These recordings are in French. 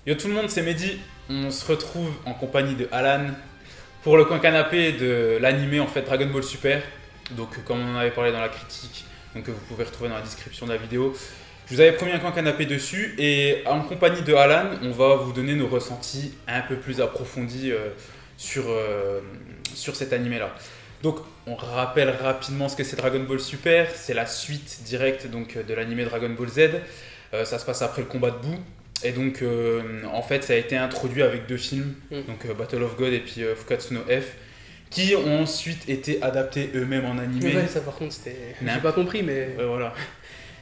Yo tout le monde, c'est Mehdi. On se retrouve en compagnie de Alan pour le coin canapé de l'animé en fait Dragon Ball Super. Donc comme on en avait parlé dans la critique, donc vous pouvez retrouver dans la description de la vidéo. Je vous avais promis un coin canapé dessus et en compagnie de Alan, on va vous donner nos ressentis un peu plus approfondis sur cet animé là. Donc on rappelle rapidement ce que c'est Dragon Ball Super, c'est la suite directe donc, de l'animé Dragon Ball Z. Ça se passe après le combat de Buu. Et donc en fait ça a été introduit avec deux films, donc Battle of God et puis Fukatsu no F, qui ont ensuite été adaptés eux-mêmes en animé. Ouais, ça par contre c'était... J'ai pas compris mais... voilà.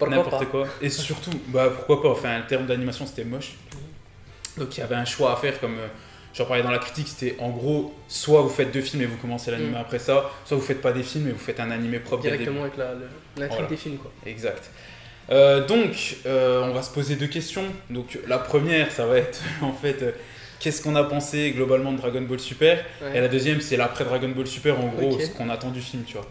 N'importe quoi. Et surtout, bah pourquoi pas, enfin le terme d'animation c'était moche. Donc il y avait un choix à faire comme... J'en parlais dans la critique, c'était en gros, soit vous faites deux films et vous commencez l'animé après ça, soit vous faites pas des films et vous faites un animé propre. Directement avec l'intrigue des films quoi. Exact. On va se poser deux questions. Donc la première, ça va être en fait, qu'est-ce qu'on a pensé globalement de Dragon Ball Super, et la deuxième, c'est l'après Dragon Ball Super, en gros, ce qu'on attend du film, tu vois.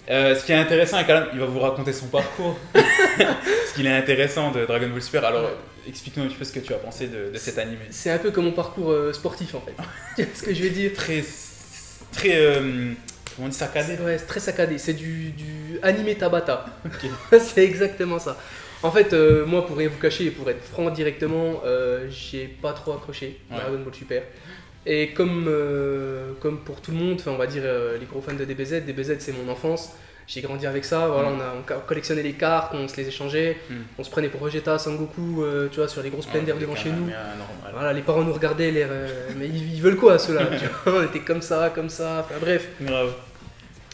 Ce qui est intéressant avec Alan, il va vous raconter son parcours, ce qu'il est intéressant de Dragon Ball Super. Alors, explique-nous un petit peu ce que tu as pensé de cet animé. C'est un peu comme mon parcours sportif en fait. Tu vois ce que je vais dire? Très comment on dit, saccadé? Ouais, c'est très saccadé. C'est du animé Tabata. C'est exactement ça. En fait, moi, pour rien vous cacher et pour être franc directement, j'ai pas trop accroché à Dragon Ball Super. Et comme pour tout le monde, on va dire les gros fans de DBZ, DBZ c'est mon enfance. J'ai grandi avec ça, voilà, on collectionnait les cartes, on se les échangeait, on se prenait pour Vegeta, Sangoku, tu vois, sur les grosses plaines d'herbe devant chez nous. Voilà, les parents nous regardaient, mais ils veulent quoi ceux-là? On était comme ça, enfin bref. Grave.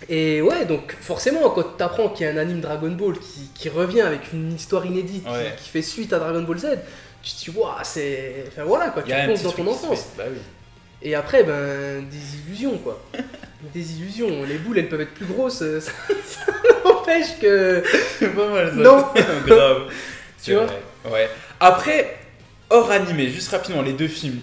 Et ouais, donc forcément, quand tu apprends qu'il y a un anime Dragon Ball qui revient avec une histoire inédite, qui fait suite à Dragon Ball Z, tu te dis, waouh, c'est. Enfin voilà quoi, tu repenses dans ton enfance. Bah oui. Et après, des illusions quoi. Des illusions. Les boules, elles peuvent être plus grosses, ça n'empêche que. C'est pas mal ça. Non. Grave. Tu vois? Ouais. Après, hors animé, juste rapidement, les deux films,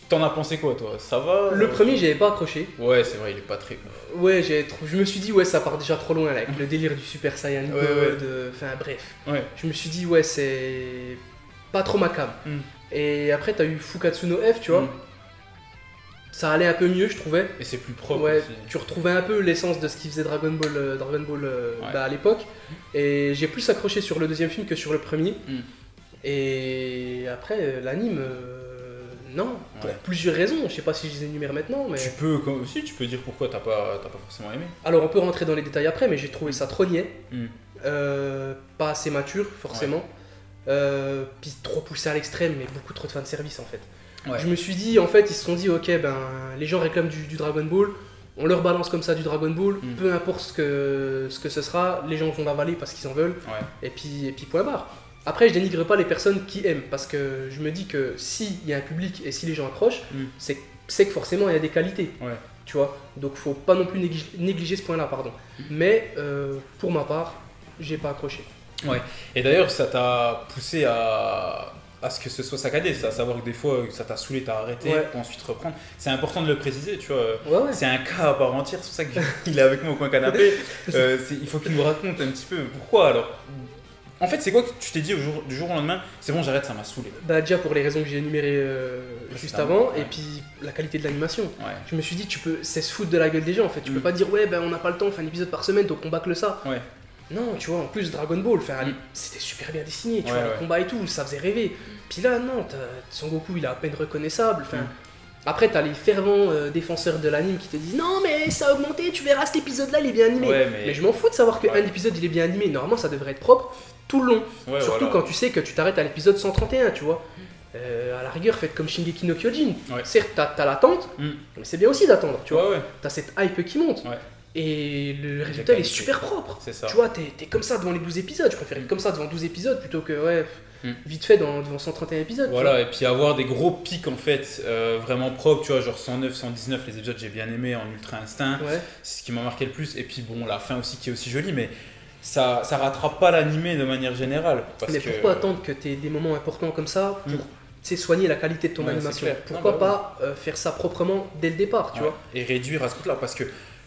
t'en as pensé quoi toi? Ça va? Le premier, j'avais pas accroché. Ouais, c'est vrai, il est pas très ouf. Ouais, je me suis dit, ouais, ça part déjà trop loin là, avec le délire du Super Saiyan God. Enfin bref. Ouais. Je me suis dit, ouais, c'est pas trop ma cam. Et après, t'as eu Fukatsu no F, tu vois. Ça allait un peu mieux, je trouvais. Et c'est plus propre ouais, aussi. Tu retrouvais un peu l'essence de ce qui faisait Dragon Ball à l'époque. Et j'ai plus accroché sur le deuxième film que sur le premier. Et après, l'anime, non, pour plusieurs raisons. Je sais pas si je les énumère maintenant, mais... Tu peux dire pourquoi t'as pas forcément aimé. Alors, on peut rentrer dans les détails après, mais j'ai trouvé ça trop niais. Pas assez mature, forcément. Puis trop poussé à l'extrême, mais beaucoup trop de fanservice, en fait. Je me suis dit, en fait, ils se sont dit, ok, les gens réclament du Dragon Ball, on leur balance comme ça du Dragon Ball, peu importe ce que ce sera, les gens vont l'avaler parce qu'ils en veulent, et puis point barre. Après, je dénigre pas les personnes qui aiment, parce que je me dis que s'il y a un public et si les gens accrochent, c'est que forcément il y a des qualités, tu vois. Donc faut pas non plus négliger ce point-là, pardon. Mais pour ma part, j'ai pas accroché. Ouais. Et d'ailleurs, ça t'a poussé à ce que ce soit saccadé, à savoir que des fois ça t'a saulé, t'as arrêté pour ensuite reprendre. C'est important de le préciser, tu vois. C'est un cas à part entière, c'est pour ça qu'il est avec moi au coin canapé. Il faut qu'il nous raconte un petit peu pourquoi alors. En fait, c'est quoi que tu t'es dit du jour au lendemain, c'est bon, j'arrête, ça m'a saoulé? Déjà pour les raisons que j'ai énumérées juste avant, et puis la qualité de l'animation. Je me suis dit, c'est se foutre de la gueule des gens en fait. Tu peux pas dire, on n'a pas le temps, on fait un épisode par semaine, donc on bâcle ça. Non, tu vois, en plus Dragon Ball, c'était super bien dessiné, tu vois, les combats et tout, ça faisait rêver. Puis là, non, Son Goku, il est à peine reconnaissable. Après, t'as les fervents défenseurs de l'anime qui te disent non, mais ça a augmenté, tu verras cet épisode-là, il est bien animé. Mais je m'en fous de savoir qu'un épisode il est bien animé. Normalement, ça devrait être propre tout le long. Surtout quand tu sais que tu t'arrêtes à l'épisode 131, tu vois. À la rigueur, faites comme Shingeki no Kyojin. Certes, t'as l'attente, mais c'est bien aussi d'attendre, tu vois. T'as cette hype qui monte. Et le résultat il est super propre. Tu vois, t'es comme ça devant les 12 épisodes. Je préfère être comme ça devant 12 épisodes plutôt que vite fait devant 131 épisodes. Voilà, et puis avoir des gros pics en fait, vraiment propres, tu vois, genre 109, 119, les épisodes j'ai bien aimé en Ultra Instinct. C'est ce qui m'a marqué le plus. Et puis bon, la fin aussi qui est aussi jolie, mais ça rattrape pas l'animé de manière générale. Mais pourquoi attendre que t'aies des moments importants comme ça pour soigner la qualité de ton animation? Pourquoi pas faire ça proprement dès le départ, tu vois? Et réduire à ce côté-là, parce que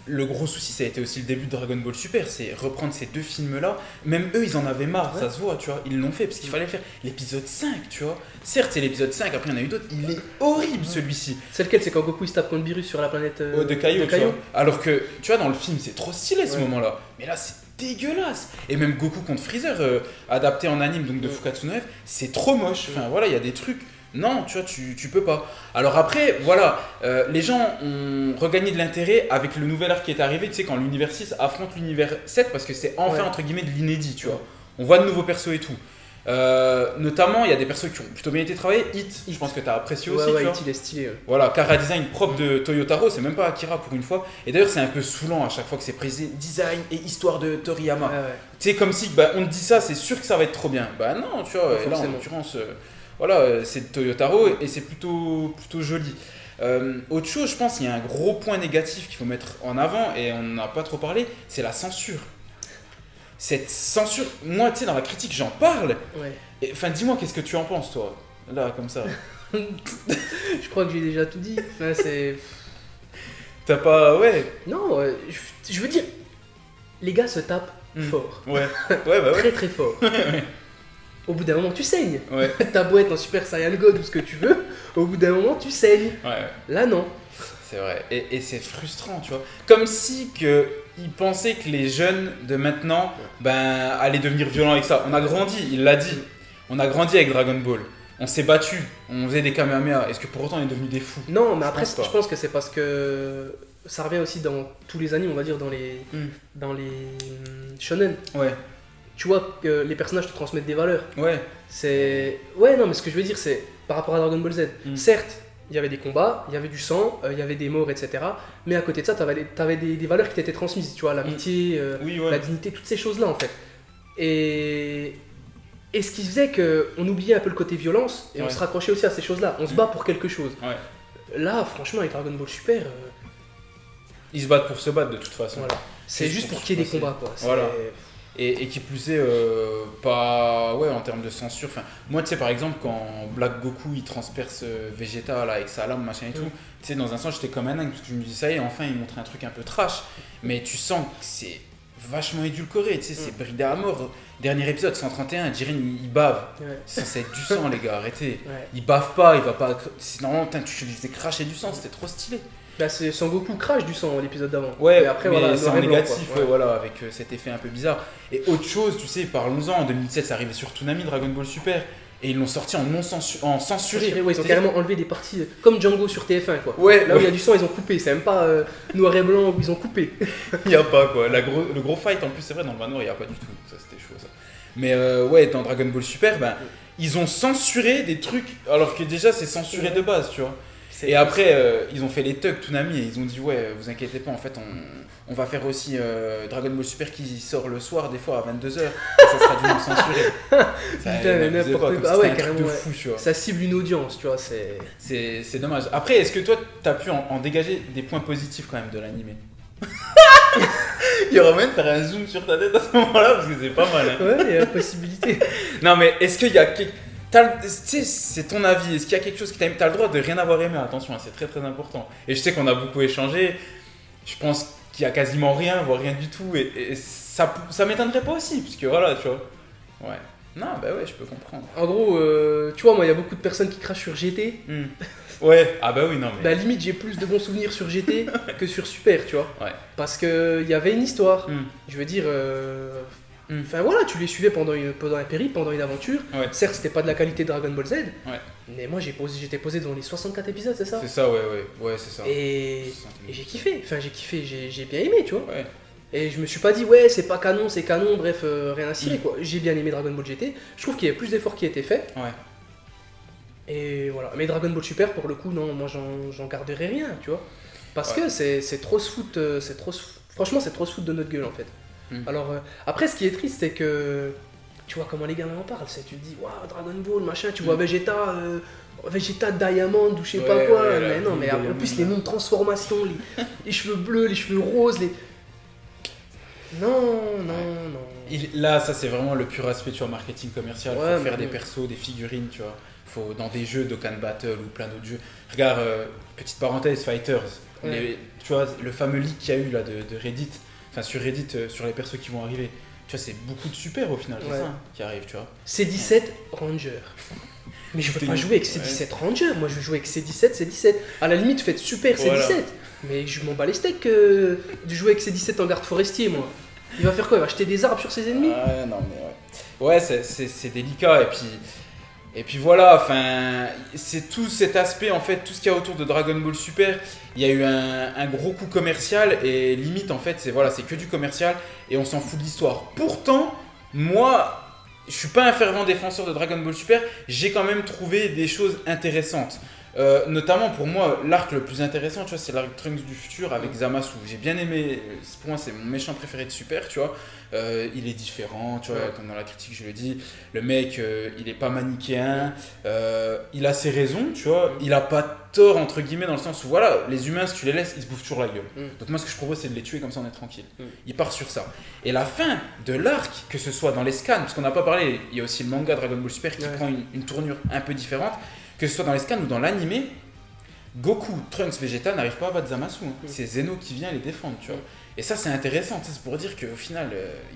le gros souci, ça a été aussi le début de Dragon Ball Super, c'est reprendre ces 2 films-là. Même eux, ils en avaient marre, ça se voit, tu vois. Ils l'ont fait parce qu'il fallait faire l'épisode 5, tu vois. Certes, c'est l'épisode 5, après il y en a eu d'autres. Il est horrible celui-ci. C'est lequel? C'est quand Goku il se tape contre Beerus sur la planète de Kaio, tu vois. Alors que, tu vois, dans le film, c'est trop stylé ce moment-là. Mais là, c'est dégueulasse. Et même Goku contre Freezer, adapté en anime donc de Fukatsu no F, c'est trop moche. Enfin voilà, il y a des trucs. Non, tu vois, tu peux pas. Alors après, voilà, les gens ont regagné de l'intérêt avec le nouvel arc qui est arrivé, tu sais, quand l'univers 6 affronte l'univers 7, parce que c'est enfin, entre guillemets, de l'inédit, tu vois. On voit de nouveaux persos et tout. Notamment, il y a des persos qui ont plutôt bien été travaillés. Hit, je pense que tu as apprécié aussi. Ouais, tu vois. Hit, il est stylé. Voilà, Kara design propre de Toyotaro, c'est même pas Akira pour une fois. Et d'ailleurs, c'est un peu saoulant à chaque fois que c'est précisé design et histoire de Toriyama. Tu sais, comme si on te dit ça, c'est sûr que ça va être trop bien. Bah non, tu vois, et là en l'occurrence. Voilà, c'est de Toyotaro et c'est plutôt joli. Autre chose, je pense, il y a un gros point négatif qu'il faut mettre en avant et on n'en a pas trop parlé, c'est la censure. Cette censure, moi, tu sais, dans la critique, j'en parle. Enfin, dis-moi, qu'est-ce que tu en penses, toi, là, comme ça? Je crois que j'ai déjà tout dit. Enfin, c'est. T'as pas, Non, je veux dire, les gars se tapent fort. Ouais, très très fort. Au bout d'un moment, tu saignes. T'as beau être en Super Saiyan God ou ce que tu veux, au bout d'un moment, tu saignes. Là, non. C'est vrai. Et c'est frustrant, tu vois. Comme si ils pensaient que les jeunes de maintenant allaient devenir violents avec ça. On a grandi, il l'a dit. On a grandi avec Dragon Ball. On s'est battu, on faisait des Kamehameha. Est-ce que pour autant on est devenu des fous? Non, mais après, je pense que c'est parce que ça revient aussi dans tous les animes, on va dire, dans les shonen. Tu vois que les personnages te transmettent des valeurs. Non, mais ce que je veux dire, c'est par rapport à Dragon Ball Z. Certes, il y avait des combats, il y avait du sang, il y avait des morts, etc. Mais à côté de ça, t'avais des valeurs qui t'étaient transmises. Tu vois, l'amitié, la dignité, toutes ces choses-là, en fait. Et ce qui faisait qu'on oubliait un peu le côté violence et on se raccrochait aussi à ces choses-là. On se bat pour quelque chose. Là, franchement, avec Dragon Ball Super... Ils se battent pour se battre, de toute façon. C'est juste pour qu'il y ait des combats, quoi. Et qui plus est, pas en termes de censure. Enfin, moi, tu sais, par exemple, quand Black Goku il transperce Vegeta là, avec sa lame, machin et tout, tu sais, dans un sens, j'étais comme un dingue parce que je me dis, ça y est, enfin, il montre un truc un peu trash. Mais tu sens que c'est vachement édulcoré, tu sais, c'est bridé à mort. Dernier épisode, 131, Jiren il bave. C'est censé être du sang, les gars, arrêtez. Il bave pas, il va pas. Normalement, tu lui faisais cracher du sang, c'était trop stylé. Bah, c'est Son Goku crache du sang l'épisode d'avant. Mais après, c'est en négatif, avec cet effet un peu bizarre. Et autre chose, tu sais, parlons-en, en 2017, c'est arrivé sur Toonami, Dragon Ball Super, et ils l'ont sorti en censuré. Ils ont carrément enlevé des parties, comme Django sur TF1, quoi. Là où il y a du sang, ils ont coupé, c'est même pas noir et blanc où ils ont coupé. Il n'y a pas, quoi. Le gros fight, en plus, c'est vrai, dans le manoir, il n'y a pas du tout. Ça, c'était chaud, ça. Mais dans Dragon Ball Super, ils ont censuré des trucs, alors que déjà, c'est censuré de base, tu vois. Et après, ils ont fait les tugs Toonami et ils ont dit vous inquiétez pas, en fait on va faire aussi Dragon Ball Super qui sort le soir des fois à 22h et ça sera du non censuré. Putain, n'importe quoi. Un truc de fou, tu vois. Ça cible une audience, tu vois. C'est dommage. Après, est-ce que toi t'as pu en dégager des points positifs quand même de l'animé? Il y aura moyen de faire un zoom sur ta tête à ce moment-là parce que c'est pas mal. Hein. Il y a la possibilité. Non, mais est-ce qu'il y a c'est ton avis, est-ce qu'il y a quelque chose que t'as le droit de rien avoir aimé, attention, c'est très très important. Et je sais qu'on a beaucoup échangé, je pense qu'il y a quasiment rien, voire rien du tout, et ça m'étonnerait pas aussi, puisque voilà, tu vois. Non, je peux comprendre. En gros, tu vois, moi, il y a beaucoup de personnes qui crachent sur GT. Ah bah oui, non mais... limite, j'ai plus de bons souvenirs sur GT que sur Super, tu vois. Parce qu'il y avait une histoire, je veux dire... Enfin voilà, tu les suivais pendant un périple, pendant une aventure. Certes, c'était pas de la qualité de Dragon Ball Z, mais moi j'étais posé devant les 64 épisodes, c'est ça? C'est ça, ouais, c'est ça. Et j'ai kiffé, j'ai bien aimé, tu vois. Et je me suis pas dit, c'est pas canon, c'est canon, bref, rien à cirer, quoi. J'ai bien aimé Dragon Ball GT, je trouve qu'il y avait plus d'efforts qui étaient faits. Et voilà, mais Dragon Ball Super, pour le coup, non, moi j'en garderai rien, tu vois. Parce que c'est trop se foutre, franchement, c'est trop se foutre de notre gueule, en fait. Alors après, ce qui est triste, c'est que tu vois comment les gamins en parlent, tu te dis waouh, Dragon Ball machin, tu vois Vegeta Diamond ou je sais pas quoi, mais non, mais en plus les noms de transformation, les cheveux bleus, les cheveux roses, non. Là, ça c'est vraiment le pur aspect, tu vois, marketing commercial. Faut faire des persos, des figurines, tu vois. Faut dans des jeux Dokkan Battle ou plein d'autres jeux. Regarde, petite parenthèse, Fighters. tu vois, le fameux leak qu'il y a eu là de Reddit, enfin sur Reddit, sur les persos qui vont arriver. Tu vois, c'est beaucoup de super au final, c'est ça qui arrive, tu vois. C17 Ranger. Mais je veux pas jouer avec C17 Ranger, moi je veux jouer avec C17, C17. À la limite, faites super C17. Mais je m'en bats les steaks de jouer avec C17 en garde forestier, moi. Il va faire quoi? Il va acheter des arbres sur ses ennemis? Non, mais ouais, c'est délicat. Et puis voilà, enfin, c'est tout cet aspect, en fait, tout ce qu'il y a autour de Dragon Ball Super. Il y a eu un gros coup commercial et limite, en fait, c'est que du commercial et on s'en fout de l'histoire. Pourtant, moi, je suis pas un fervent défenseur de Dragon Ball Super, j'ai quand même trouvé des choses intéressantes. Notamment pour moi, l'arc le plus intéressant, tu vois, c'est l'arc Trunks du futur avec Zamasu. J'ai bien aimé, pour moi c'est mon méchant préféré de Super, tu vois. Il est différent, tu vois, comme dans la critique je le dis. Le mec, il est pas manichéen, il a ses raisons, tu vois. Il a pas tort entre guillemets dans le sens où voilà, les humains si tu les laisses, ils se bouffent toujours la gueule. Donc moi ce que je propose c'est de les tuer comme ça on est tranquille. Il part sur ça. Et la fin de l'arc, que ce soit dans les scans, parce qu'on n'a pas parlé, il y a aussi le manga Dragon Ball Super qui prend une tournure un peu différente. Que ce soit dans les scans ou dans l'animé, Goku, Trunks, Vegeta n'arrivent pas à battre Zamasu. C'est Zeno qui vient les défendre, tu vois. Et ça, c'est intéressant, c'est pour dire qu'au final,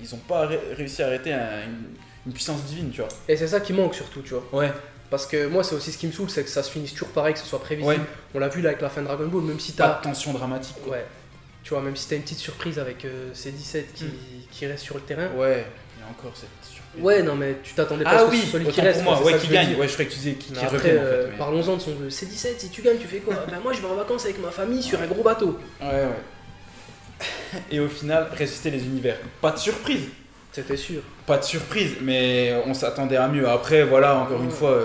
ils n'ont pas réussi à arrêter une puissance divine, tu vois. Et c'est ça qui manque surtout, tu vois. Ouais. Parce que moi, c'est aussi ce qui me saoule, c'est que ça se finisse toujours pareil, que ce soit prévisible. Ouais. On l'a vu là avec la fin de Dragon Ball, même si t'as... Pas de tension dramatique, quoi. Ouais. Tu vois, même si t'as une petite surprise avec C17 qui reste sur le terrain. Ouais, il y a encore cette surprise. Ouais, non, mais tu t'attendais pas à ce que ce soit lui qui reste. Pour moi, qui gagne. Ouais, je ferais que tu disais qui revient. Après, parlons-en de son C17, si tu gagnes, tu fais quoi? Ben moi, je vais en vacances avec ma famille sur un gros bateau. Ouais. Et au final, ressusciter les univers. Pas de surprise. C'était sûr. Pas de surprise, mais on s'attendait à mieux. Après, voilà, encore une fois,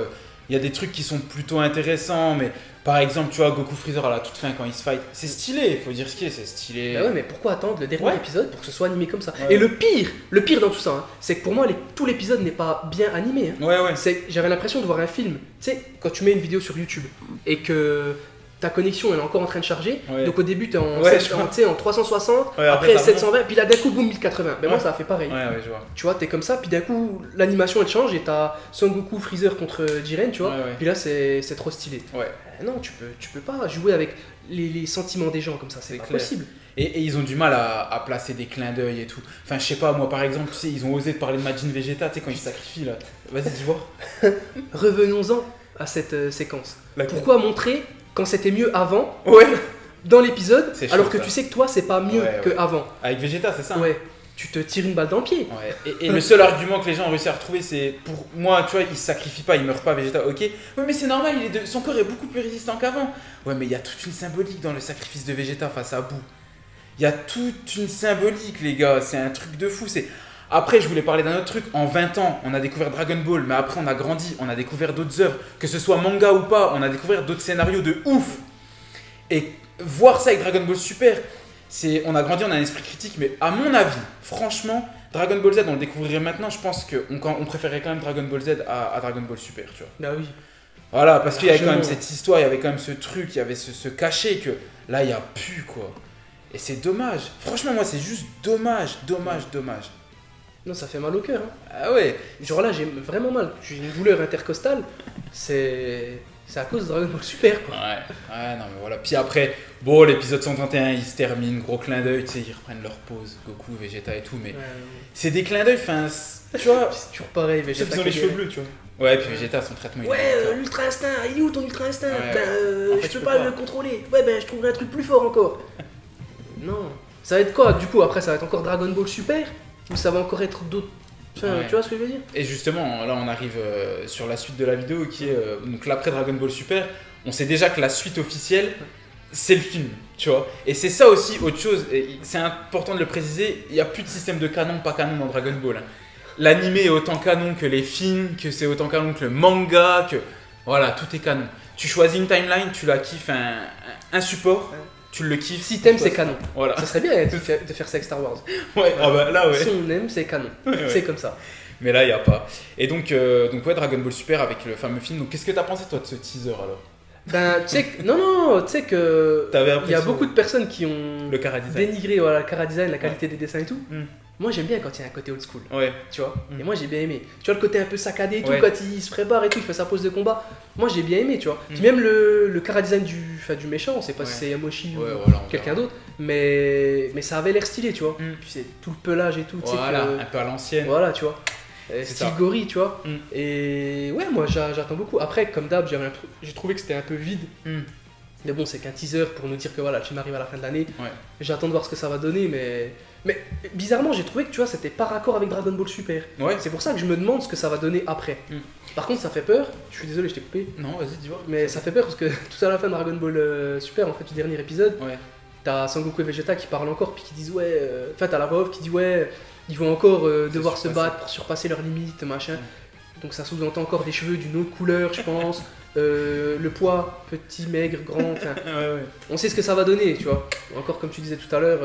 il y a des trucs qui sont plutôt intéressants, mais par exemple, tu vois, Goku Freezer à la toute fin quand ils se fight, c'est stylé, faut dire ce qui est, c'est stylé. Bah ouais, mais pourquoi attendre le dernier épisode pour que ce soit animé comme ça? Et le pire dans tout ça, hein, c'est que pour moi, tout l'épisode n'est pas bien animé. Hein. Ouais. J'avais l'impression de voir un film. Tu sais, quand tu mets une vidéo sur YouTube et que ta connexion elle est encore en train de charger, donc au début t'es en 360, après 720, puis là d'un coup boum 1080. Ben moi ça a fait pareil. Je vois. Tu vois, t'es comme ça, puis d'un coup l'animation elle change et t'as Son Goku Freezer contre Jiren, tu vois, puis là c'est trop stylé. Non, tu peux pas jouer avec les sentiments des gens comme ça, c'est pas possible. Et ils ont du mal à placer des clins d'œil et tout. Enfin, je sais pas, moi par exemple, tu sais, ils ont osé de parler de Majin Vegeta, tu sais, quand ils se sacrifient là. Vas-y, dis voir. Revenons-en à cette séquence. Pourquoi montrer quand c'était mieux avant dans l'épisode, alors que tu sais que toi c'est pas mieux que avant. Avec Vegeta, c'est ça? Ouais. Tu te tires une balle dans le pied. Et le seul argument que les gens ont réussi à retrouver, c'est pour moi, tu vois, il se sacrifie pas, il meurt pas, Vegeta, ok. Ouais, mais c'est normal, son corps est beaucoup plus résistant qu'avant. Ouais, mais il y a toute une symbolique dans le sacrifice de Vegeta face à Boo. Il y a toute une symbolique, les gars, c'est un truc de fou. Après, je voulais parler d'un autre truc. En 20 ans, on a découvert Dragon Ball, mais après, on a grandi, on a découvert d'autres œuvres. Que ce soit manga ou pas, on a découvert d'autres scénarios de ouf. Et voir ça avec Dragon Ball Super, on a grandi, on a un esprit critique, mais à mon avis, franchement, Dragon Ball Z, on le découvrirait maintenant, je pense qu'on préférerait quand même Dragon Ball Z à Dragon Ball Super, tu vois. Bah oui. Voilà, parce qu'il y avait quand même cette histoire, il y avait quand même ce truc, il y avait ce cachet que là, il n'y a plus, quoi. Et c'est dommage. Franchement, moi, c'est juste dommage. Non, ça fait mal au cœur. Hein. Ah ouais. Genre là, j'ai vraiment mal. J'ai une douleur intercostale. C'est à cause de Dragon Ball Super, quoi. Ouais, non, mais voilà. Puis après, bon, l'épisode 131, il se termine, gros clin d'œil, tu sais, ils reprennent leur pause, Goku, Vegeta et tout, mais c'est des clins d'œil, enfin, tu vois. C'est toujours pareil, Vegeta. Ils ont les cheveux bleus, tu vois. Ouais, puis Vegeta, son traitement, l'ultra instinct, il est où ton ultra instinct? Je peux pas le contrôler. Ouais, je trouverai un truc plus fort encore. Non. Ça va être quoi, du coup? Après, ça va être encore Dragon Ball Super? Ou ça va encore être d'autres... Enfin, tu vois ce que je veux dire? Et justement, là on arrive sur la suite de la vidéo qui est donc l'après Dragon Ball Super. On sait déjà que la suite officielle, c'est le film, tu vois. Et c'est ça aussi autre chose, c'est important de le préciser, il n'y a plus de système de canon, pas canon dans Dragon Ball. Hein. L'animé est autant canon que les films, que c'est autant canon que le manga, que... Voilà, tout est canon. Tu choisis une timeline, tu la kiffes un support... Tu le kiffes. Si t'aimes, c'est canon. Voilà. Ça serait bien de faire ça avec Star Wars. Là, Si on aime, c'est canon. C'est comme ça. Mais là, il n'y a pas. Et donc Dragon Ball Super avec le fameux film. Donc, qu'est-ce que t'as pensé, toi, de ce teaser alors? Tu sais que. Il y a beaucoup de personnes qui ont dénigré le chara design, la qualité des dessins et tout. Moi j'aime bien quand il y a un côté old school, tu vois. Et Mm. moi j'ai bien aimé. Tu vois le côté un peu saccadé et tout, Ouais. quand il se prépare et tout, il fait sa pose de combat. Moi j'ai bien aimé, tu vois. Puis même le chara-design du méchant, on sait pas si c'est Yamoshi ou voilà, quelqu'un d'autre, mais ça avait l'air stylé, tu vois. Mm. Puis c'est tout le pelage et tout, tu sais Voilà, que- un peu à l'ancienne. Voilà, tu vois. C'est Style ça. gorille, tu vois. Mm. Et ouais, moi j'attends beaucoup. Après, comme d'hab, j'ai trouvé que c'était un peu vide. Mm. Mais bon, c'est qu'un teaser pour nous dire que voilà, le film arrive à la fin de l'année. Ouais. J'attends de voir ce que ça va donner, mais bizarrement, j'ai trouvé que tu vois, c'était pas raccord avec Dragon Ball Super. Ouais. C'est pour ça que je me demande ce que ça va donner après. Mm. Par contre, ça fait peur. Je suis désolé, je t'ai coupé. Non, vas-y, dis-moi. Mais ça fait peur parce que tout à la fin de Dragon Ball Super, en fait, du dernier épisode, Ouais. t'as Sangoku et Vegeta qui parlent encore, puis qui disent ouais. Enfin, t'as la voix off qui dit ouais, ils vont encore devoir se surpasser. battre pour surpasser leurs limites, machin. Donc ça sous-entend encore des cheveux d'une autre couleur, je pense. Le poids, petit, maigre, grand, enfin, Ouais. on sait ce que ça va donner, tu vois. Encore comme tu disais tout à l'heure,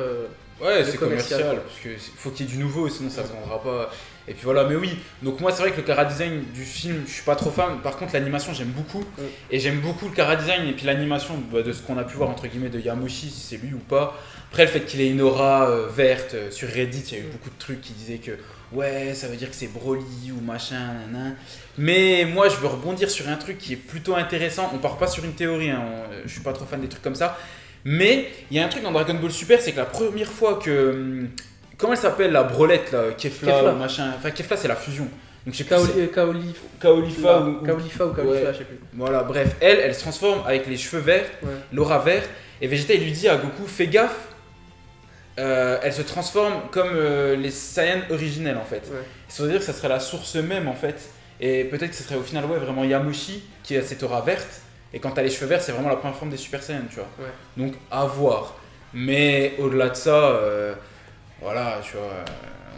Ouais, Le c'est commercial, commercial, parce que faut qu'il y ait du nouveau, sinon ça se vendra pas. Et puis voilà, mais oui. Donc moi, c'est vrai que le chara design du film, je suis pas trop fan. Par contre, l'animation, j'aime beaucoup. Et j'aime beaucoup le chara design et puis l'animation de ce qu'on a pu voir entre guillemets de Yamoshi, si c'est lui ou pas. Après, le fait qu'il ait une aura verte sur Reddit, il y a eu beaucoup de trucs qui disaient que ouais, ça veut dire que c'est Broly ou machin, nanana. Mais moi, je veux rebondir sur un truc qui est plutôt intéressant. On part pas sur une théorie, hein. Je suis pas trop fan des trucs comme ça. Mais il y a un truc dans Dragon Ball Super, c'est que la première fois que. Comment elle s'appelle la brolette là, Kefla ou machin. Enfin, Kefla, c'est la fusion. Donc je sais plus. Kaolifa ou. Kaolifa, Ouais. je sais plus. Voilà, bref, elle se transforme avec les cheveux verts, Ouais. l'aura vert, et Vegeta il lui dit à Goku fais gaffe, elle se transforme comme les Saiyans originels en fait. Ouais. Ça veut dire que ça serait la source même en fait, et peut-être que ce serait au final ouais, vraiment Yamoshi qui a cette aura verte, et quand t'as les cheveux verts c'est vraiment la première forme des Super Saiyans, tu vois. Ouais. Donc à voir. Mais au-delà de ça, voilà, tu vois.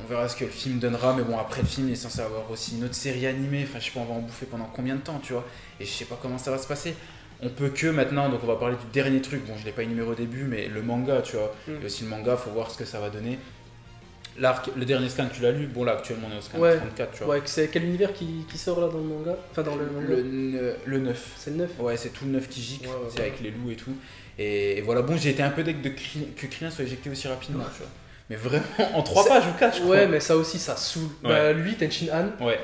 On verra ce que le film donnera, mais bon, après le film il est censé avoir aussi une autre série animée, enfin je sais pas, on va en bouffer pendant combien de temps, tu vois, et je sais pas comment ça va se passer. On peut que maintenant, donc on va parler du dernier truc, bon je l'ai pas énuméré au début, mais le manga, tu vois, il y a aussi le manga, faut voir ce que ça va donner. L'arc, le dernier scan, tu l'as lu, bon là actuellement on est au scan Ouais. 34, tu vois. Ouais, c'est quel univers qui sort là dans le manga? Enfin, dans le manga. Le 9. C'est le 9. Ouais, c'est tout le 9 qui gicle, Ouais, c'est ouais. avec les loups et tout. Et voilà, bon, j'ai été un peu deg que Krillin soit éjecté aussi rapidement, tu vois. Mais vraiment, en 3 pages ou 4, je crois. Ouais, mais ça aussi, ça saoule. Ouais. Bah, lui, Tenshin Han, Ouais.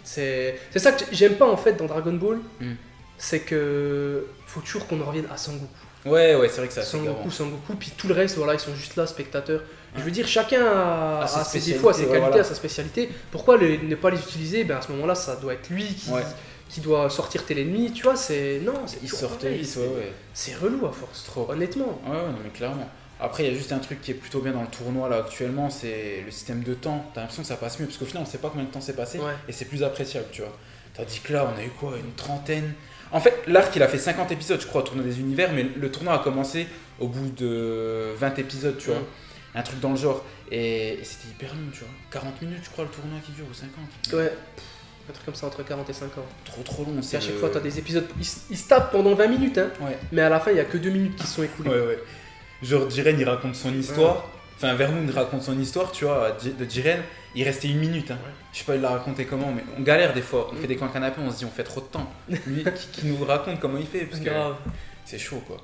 c'est ça que j'aime pas en fait dans Dragon Ball, Mm. c'est que faut toujours qu'on en revienne à Sangoku. Ouais, c'est vrai que c'est assez garant. Sangoku, puis tout le reste, voilà, ils sont juste là, spectateurs. Je veux dire, chacun a ses ses spécialités, défauts, a ses ouais, qualités, voilà. a sa spécialité. Pourquoi ne pas les utiliser? Ben, à ce moment-là, ça doit être lui Ouais. qui doit sortir tel ennemi, tu vois, c'est... Non, c'est Il toujours sortait pareil, vite, c'est- ouais. C'est relou à force, Trop. honnêtement. Ouais, non, mais clairement. Après, il y a juste un truc qui est plutôt bien dans le tournoi là actuellement, c'est le système de temps. T'as l'impression que ça passe mieux, parce qu'au final, on sait pas combien de temps s'est passé, Ouais. et c'est plus appréciable, tu vois. Tandis que là, on a eu quoi, une trentaine. En fait, l'arc, il a fait 50 épisodes, je crois, au tournoi des univers, mais le tournoi a commencé au bout de 20 épisodes, tu vois. Un truc dans le genre. Et c'était hyper long, tu vois. 40 minutes, je crois, le tournoi qui dure, ou 50. Ouais, un truc comme ça, entre 40 et 50. Trop long. Et à chaque fois, t'as des épisodes, ils se tapent pendant 20 minutes, hein, Ouais. mais à la fin, il y a que 2 minutes qui se sont écoulées. Ouais. Genre, Jiren, il raconte son histoire. Enfin, Vermoon raconte son histoire, tu vois, de Jiren. Il restait 1 minute. Hein. Ouais. Je sais pas, il l'a raconté comment, mais on galère des fois. On fait des coins canapés, on se dit, on fait trop de temps. Lui, qui nous raconte comment il fait, parce que Grave. c'est chaud, quoi.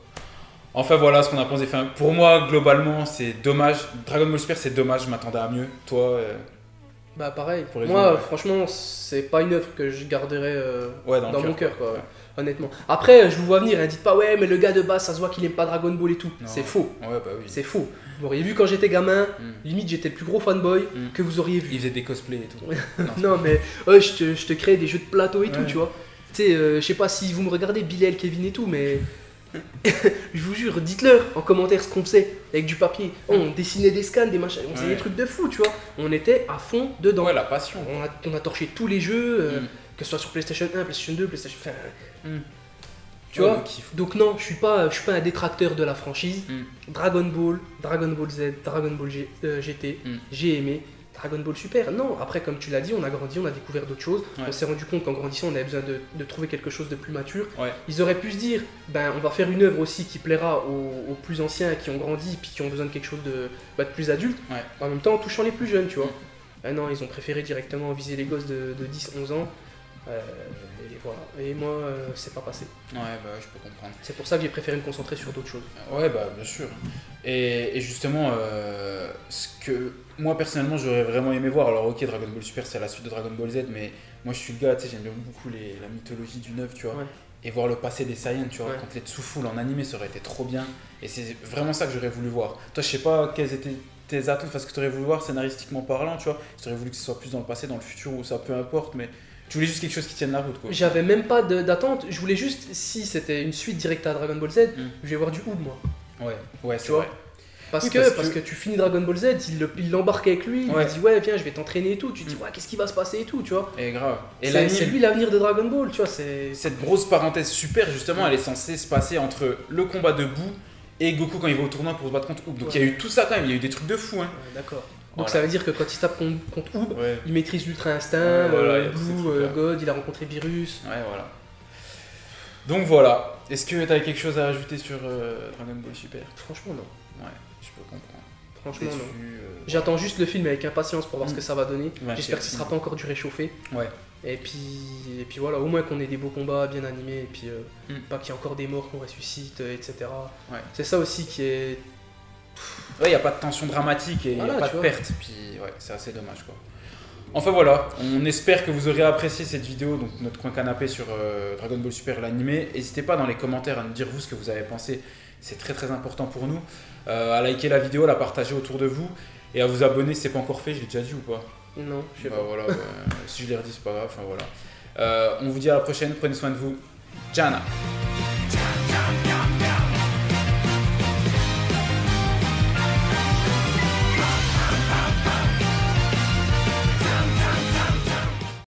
Enfin, voilà ce qu'on a pensé. Enfin, pour moi, globalement, c'est dommage. Dragon Ball Super, c'est dommage, je m'attendais à mieux. Toi, Bah pareil, Pour les moi gens, ouais. franchement c'est pas une œuvre que je garderais ouais, dans le mon cœur quoi, Ouais. honnêtement. Après je vous vois venir, hein, dites pas ouais mais le gars de base ça se voit qu'il aime pas Dragon Ball et tout, Non. c'est faux, Ouais, bah oui. c'est faux. Vous m'auriez vu quand j'étais gamin, Mm. limite j'étais le plus gros fanboy Mm. que vous auriez vu. Il faisait des cosplays et tout. Non mais ouais, je te crée des jeux de plateau et tout Ouais. tu vois. Tu sais, je sais pas si vous me regardez, Bilal, Kevin et tout mais... je vous jure, dites-leur en commentaire ce qu'on faisait avec du papier. On dessinait des scans, des machins, on faisait Ouais. des trucs de fou tu vois. On était à fond dedans. Ouais, la passion. On a torché tous les jeux, Mm. que ce soit sur PlayStation 1, PlayStation 2, PlayStation... Enfin, Mm. tu Ouais, vois. le kiff. Donc non, je suis pas un détracteur de la franchise. Dragon Ball Z, Dragon Ball GT, Mm. j'ai aimé. Dragon Ball Super, non. Après, comme tu l'as dit, on a grandi, on a découvert d'autres choses. Ouais. On s'est rendu compte qu'en grandissant, on avait besoin de trouver quelque chose de plus mature. Ouais. Ils auraient pu se dire, ben, on va faire une œuvre aussi qui plaira aux plus anciens, qui ont grandi, puis qui ont besoin de quelque chose de plus adulte. Ouais. En même temps, en touchant les plus jeunes, tu vois. Mm. Ah non, ils ont préféré directement viser les gosses de 10-11 ans. Et voilà. Et moi, c'est pas passé. Ouais, bah je peux comprendre. C'est pour ça que j'ai préféré me concentrer sur d'autres choses. Ouais, bah bien sûr. Et justement, ce que moi personnellement j'aurais vraiment aimé voir, alors ok, Dragon Ball Super c'est la suite de Dragon Ball Z, mais moi je suis le gars, tu sais, j'aime bien beaucoup la mythologie du 9, tu vois. Ouais. Et voir le passé des Saiyans, tu vois, quand les Tsufull en animé, ça aurait été trop bien. Et c'est vraiment ça que j'aurais voulu voir. Toi, je sais pas quels étaient tes attentes, parce que tu aurais voulu voir scénaristiquement parlant, tu vois. Tu aurais voulu que ce soit plus dans le passé, dans le futur, ou ça peu importe, mais tu voulais juste quelque chose qui tienne la route, quoi. J'avais même pas d'attente, je voulais juste, si c'était une suite directe à Dragon Ball Z, je vais voir du Oob, moi. Ouais, tu vois. Parce que tu finis Dragon Ball Z, il l'embarque avec lui, il lui dit ouais viens je vais t'entraîner et tout, tu te dis ouais qu'est-ce qui va se passer et tout, tu vois. Et grave. Et c'est lui l'avenir de Dragon Ball, tu vois. Cette grosse parenthèse super justement, elle est censée se passer entre le combat de Boo et Goku quand il va au tournoi pour se battre contre Oob. Donc il y a eu tout ça quand même, il y a eu des trucs de fou. Hein. D'accord. Donc ça veut dire que quand il se tape contre Oob, il maîtrise l'Ultra Instinct, Blue, God, il a rencontré Virus. Ouais voilà. Donc voilà. Est-ce que tu avais quelque chose à ajouter sur Dragon Ball Super? Franchement non. Ouais, je peux comprendre. Franchement non. J'attends juste le film avec impatience pour voir ce que ça va donner. J'espère que ce sera pas encore du réchauffé. Ouais. Et puis voilà, au moins qu'on ait des beaux combats bien animés et puis pas qu'il y ait encore des morts qu'on ressuscite, etc. Ouais. C'est ça aussi qui est... Ouais, il n'y a pas de tension dramatique et il n'y a pas de perte. Puis ouais, c'est assez dommage quoi. Enfin voilà, on espère que vous aurez apprécié cette vidéo, donc notre coin canapé sur Dragon Ball Super l'animé. N'hésitez pas dans les commentaires à nous dire vous ce que vous avez pensé, c'est très très important pour nous. À liker la vidéo, à la partager autour de vous et à vous abonner si c'est pas encore fait, je l'ai déjà dit ou pas? Non, je sais pas. Voilà, si je l'ai redit c'est pas grave, enfin voilà. On vous dit à la prochaine, prenez soin de vous. Ciao.